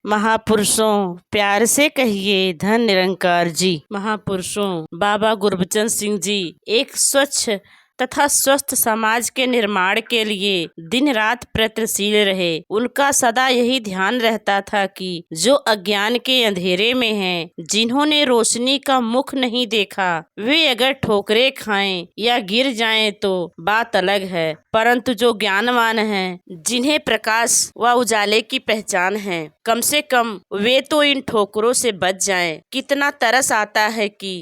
महापुरुषों, प्यार से कहिए धन निरंकार जी। महापुरुषों, बाबा गुरबचन सिंह जी एक स्वच्छ तथा स्वस्थ समाज के निर्माण के लिए दिन रात प्रयत्नशील रहे। उनका सदा यही ध्यान रहता था कि जो अज्ञान के अंधेरे में हैं, जिन्होंने रोशनी का मुख नहीं देखा, वे अगर ठोकरें खाएं या गिर जाएं तो बात अलग है, परंतु जो ज्ञानवान हैं, जिन्हें प्रकाश व उजाले की पहचान है, कम से कम वे तो इन ठोकरों से बच जाएं। कितना तरस आता है कि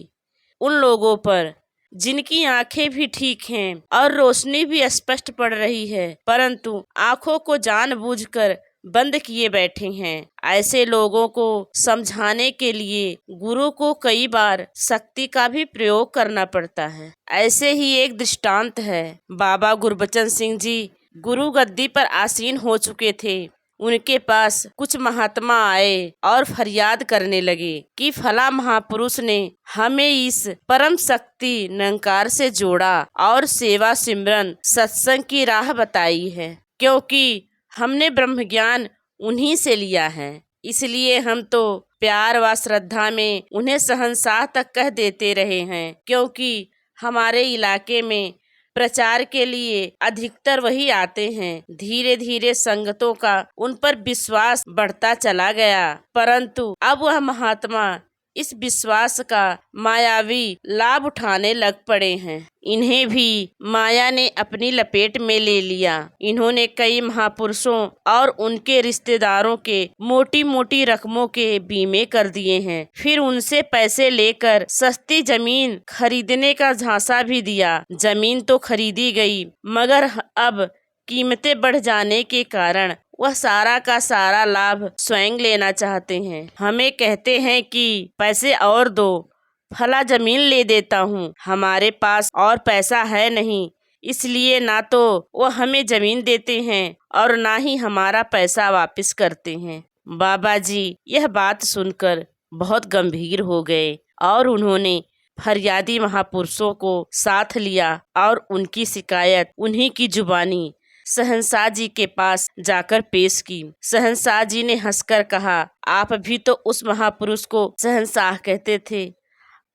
उन लोगों पर जिनकी आंखें भी ठीक हैं और रोशनी भी स्पष्ट पड़ रही है, परंतु आंखों को जानबूझकर बंद किए बैठे हैं। ऐसे लोगों को समझाने के लिए गुरु को कई बार शक्ति का भी प्रयोग करना पड़ता है। ऐसे ही एक दृष्टांत है। बाबा गुरबचन सिंह जी गुरु गद्दी पर आसीन हो चुके थे। उनके पास कुछ महात्मा आए और फरियाद करने लगे कि फला महापुरुष ने हमें इस परम शक्ति निरंकार से जोड़ा और सेवा सिमरन सत्संग की राह बताई है, क्योंकि हमने ब्रह्म ज्ञान उन्हीं से लिया है। इसलिए हम तो प्यार व श्रद्धा में उन्हें शहंशाह तक कह देते रहे हैं, क्योंकि हमारे इलाके में प्रचार के लिए अधिकतर वही आते हैं। धीरे धीरे संगतों का उन पर विश्वास बढ़ता चला गया, परंतु अब वह महात्मा इस विश्वास का मायावी लाभ उठाने लग पड़े हैं। इन्हें भी माया ने अपनी लपेट में ले लिया। इन्होंने कई महापुरुषों और उनके रिश्तेदारों के मोटी मोटी रकमों के बीमे कर दिए हैं। फिर उनसे पैसे लेकर सस्ती जमीन खरीदने का झांसा भी दिया। जमीन तो खरीदी गई, मगर अब कीमतें बढ़ जाने के कारण वह सारा का सारा लाभ स्वयं लेना चाहते हैं। हमें कहते हैं कि पैसे और दो, फला जमीन ले देता हूँ। हमारे पास और पैसा है नहीं, इसलिए ना तो वो हमें जमीन देते हैं और ना ही हमारा पैसा वापस करते हैं। बाबा जी यह बात सुनकर बहुत गंभीर हो गए और उन्होंने फरियादी महापुरुषों को साथ लिया और उनकी शिकायत उन्हीं की जुबानी शहंशाह जी के पास जाकर पेश की। शहंशाह जी ने हंसकर कहा, आप भी तो उस महापुरुष को शहंशाह कहते थे,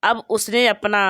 अब उसने अपना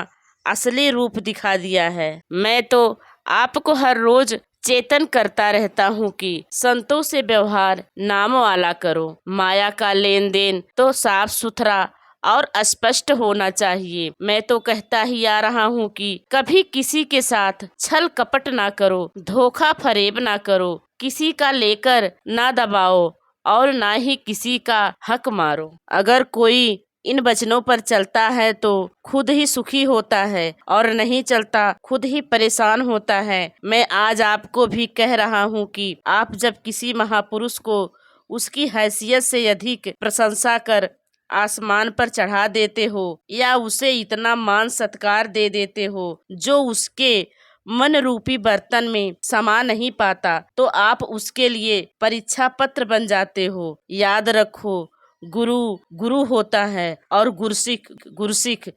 असली रूप दिखा दिया है। मैं तो आपको हर रोज चेतन करता रहता हूँ कि संतों से व्यवहार नाम वाला करो। माया का लेन देन तो साफ सुथरा और स्पष्ट होना चाहिए। मैं तो कहता ही आ रहा हूँ कि कभी किसी के साथ छल कपट ना करो, धोखा फरेब ना करो, किसी का लेकर ना दबाओ और ना ही किसी का हक मारो। अगर कोई इन वचनों पर चलता है तो खुद ही सुखी होता है और नहीं चलता खुद ही परेशान होता है। मैं आज आपको भी कह रहा हूँ कि आप जब किसी महापुरुष को उसकी हैसियत से अधिक प्रशंसा कर आसमान पर चढ़ा देते हो या उसे इतना मान सत्कार दे देते हो जो उसके मन रूपी बर्तन में समा नहीं पाता, तो आप उसके लिए परीक्षा पत्र बन जाते हो। याद रखो, गुरु गुरु होता है और गुरसिख गुरसिख।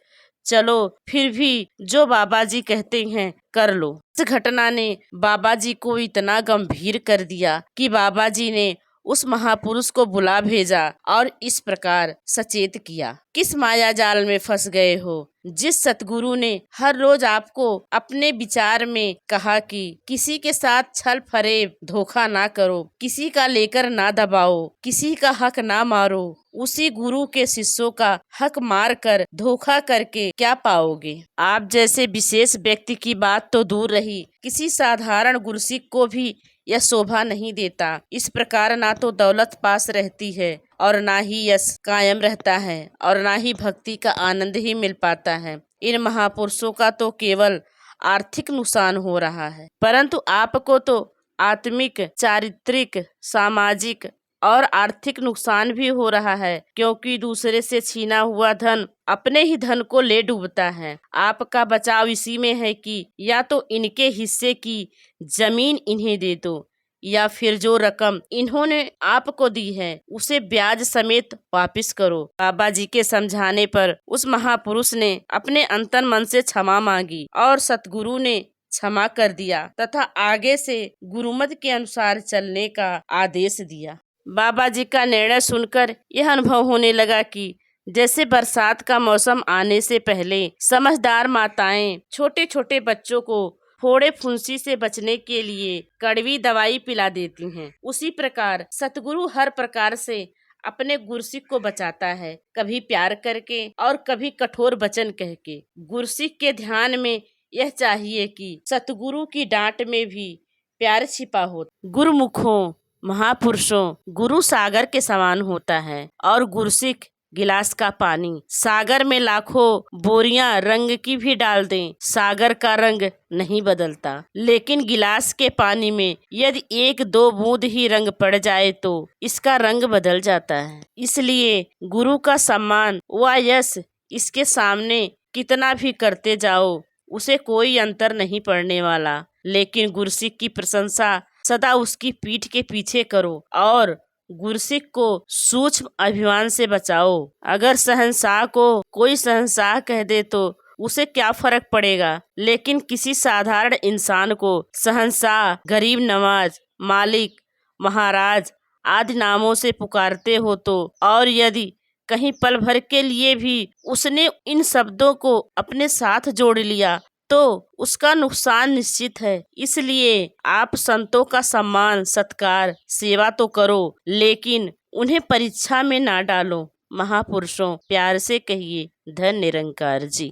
चलो फिर भी जो बाबा जी कहते हैं कर लो। इस घटना ने बाबा जी को इतना गंभीर कर दिया कि बाबा जी ने उस महापुरुष को बुला भेजा और इस प्रकार सचेत किया, किस माया जाल में फंस गए हो। जिस सतगुरु ने हर रोज आपको अपने विचार में कहा कि किसी के साथ छल फरेब धोखा ना करो, किसी का लेकर ना दबाओ, किसी का हक ना मारो, उसी गुरु के शिष्यों का हक मार कर धोखा करके क्या पाओगे। आप जैसे विशेष व्यक्ति की बात तो दूर रही, किसी साधारण गुरसिक को भी यह शोभा नहीं देता। इस प्रकार ना तो दौलत पास रहती है और ना ही यश कायम रहता है और ना ही भक्ति का आनंद ही मिल पाता है। इन महापुरुषों का तो केवल आर्थिक नुकसान हो रहा है, परंतु आपको तो आत्मिक, चारित्रिक, सामाजिक और आर्थिक नुकसान भी हो रहा है, क्योंकि दूसरे से छीना हुआ धन अपने ही धन को ले डूबता है। आपका बचाव इसी में है कि या तो इनके हिस्से की जमीन इन्हें दे दो या फिर जो रकम इन्होंने आपको दी है उसे ब्याज समेत वापस करो। बाबा जी के समझाने पर उस महापुरुष ने अपने अंतन मन से क्षमा मांगी और सतगुरु ने क्षमा कर दिया तथा आगे से गुरुमत के अनुसार चलने का आदेश दिया। बाबा जी का निर्णय सुनकर यह अनुभव होने लगा कि जैसे बरसात का मौसम आने से पहले समझदार माताएं छोटे छोटे बच्चों को फोड़े फुंसी से बचने के लिए कड़वी दवाई पिला देती हैं, उसी प्रकार सतगुरु हर प्रकार से अपने गुरसिक को बचाता है, कभी प्यार करके और कभी कठोर वचन कह के। गुरसिक के ध्यान में यह चाहिए कि सतगुरु की डांट में भी प्यार छिपा हो। गुरुमुखों महापुरुषों, गुरु सागर के समान होता है और गुरसिक गिलास का पानी। सागर में लाखों बोरियां रंग की भी डाल दें, सागर का रंग नहीं बदलता, लेकिन गिलास के पानी में यदि एक दो बूंद ही रंग पड़ जाए तो इसका रंग बदल जाता है। इसलिए गुरु का सम्मान व यश इसके सामने कितना भी करते जाओ उसे कोई अंतर नहीं पड़ने वाला, लेकिन गुरसिक की प्रशंसा सदा उसकी पीठ के पीछे करो और गुरसिक को सूक्ष्म अभिमान से बचाओ। अगर शहंशाह को कोई शहंशाह कह दे तो उसे क्या फर्क पड़ेगा, लेकिन किसी साधारण इंसान को शहंशाह, गरीब नवाज, मालिक, महाराज आदि नामों से पुकारते हो तो, और यदि कहीं पल भर के लिए भी उसने इन शब्दों को अपने साथ जोड़ लिया तो उसका नुकसान निश्चित है। इसलिए आप संतों का सम्मान, सत्कार, सेवा तो करो, लेकिन उन्हें परीक्षा में ना डालो। महापुरुषों, प्यार से कहिए धन निरंकार जी।